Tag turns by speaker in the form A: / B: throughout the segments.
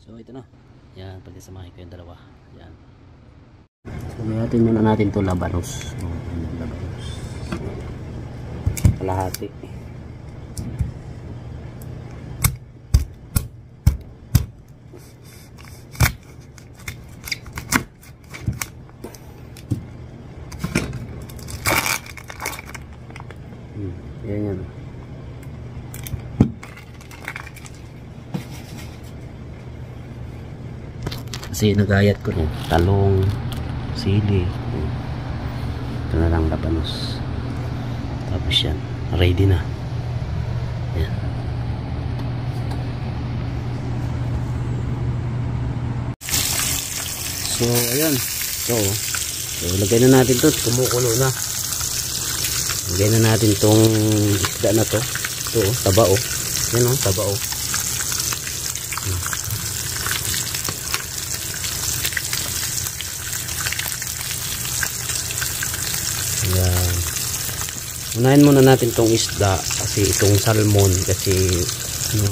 A: So ito na. Yan, pagsasamahin ko yung dalawa. Yan. So natin muna natin to labanos. Labanos. Kalahati. Yan yan. Kasi nagayat ko rin talong, sili, ito na lang labanos, tapos yan ready na. Yan. So ayan, so lagay na natin to, kumukulo na. Lagay na natin tong isda na to. Ito taba o, yan o, taba o. Yan. Unahin muna natin tong isda kasi itong salmon kasi ano,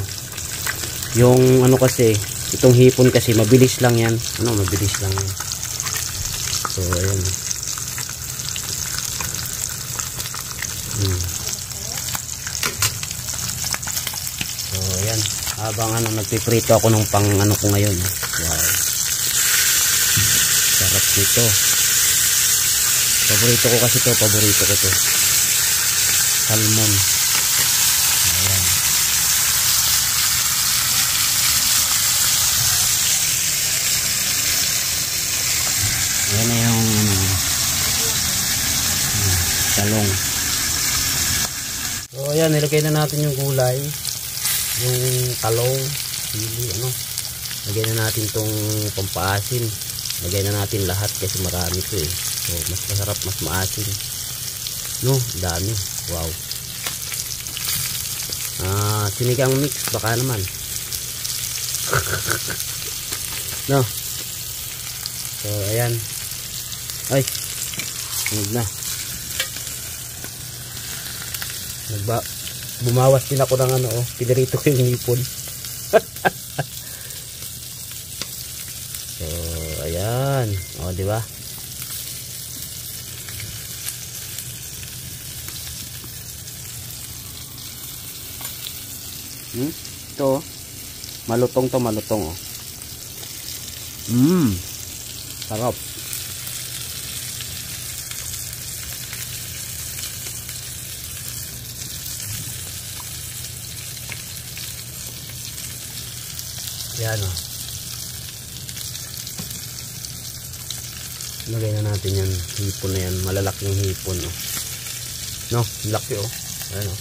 A: yung ano kasi itong hipon kasi mabilis lang yan. Ano, mabilis lang yan. So ayan. So ayan, habang ano nagpiprito ako ng pang ano ko ngayon. Wow. Sarap nito. Paborito ko kasi to, paborito ko to. Salmon. Ayan. Ayan na yung talong. So ayan, nilagay na natin yung gulay, yung talong, sili, ano. Lagay na natin tong pampaasin. Lagay na natin lahat kasi marami to eh. So mas masarap, mas maasin. No, dami. Wow. Sinigang mix baka naman. No. So ayan. Ay. Huwag na. Bumawas din ako ng ano, oh, pinirito ko yung hipon. So ayan. Oh, di ba? Ito malutong to, malutong oh. Sarap. Yan oh. Lagay na natin yan, hipon na yan, malalaking hipon oh. No, laki oh. Ayan oh.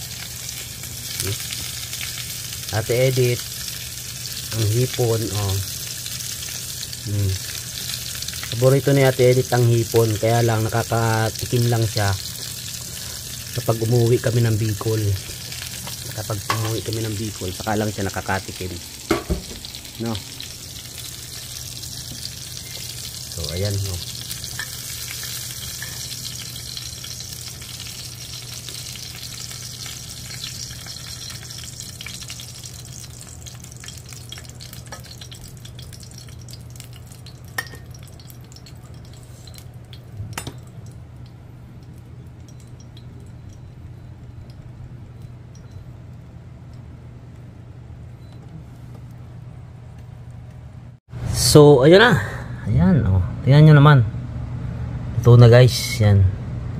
A: Ate Edith, ang hipon oh. Paborito ni Ate Edith ang hipon, kaya lang nakakatikim lang siya kapag umuwi kami ng Bicol. Kapag umuwi kami ng Bicol, saka lang siya nakakatikim. No. So ayan no. So ayun na. Ayan oh. Tingnan nyo naman. Ito na guys, yan.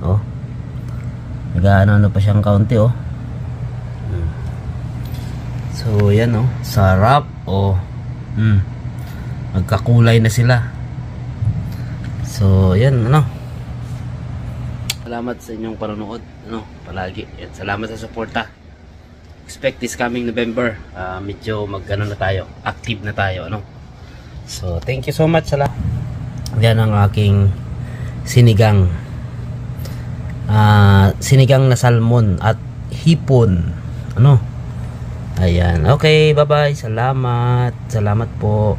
A: Oh. Nag-ano pa siyang kaunti oh. So yan oh. Sarap oh. magkakulay na sila. So yan, ano, salamat sa inyong panonood, ano, palagi. At salamat sa suporta. Expect this coming November, medyo mag-ano na tayo, active na tayo, ano. So thank you so much sa lahat. Yan ang aking sinigang sinigang na salmon at hipon, ano. Ayan, okay, bye bye, salamat po.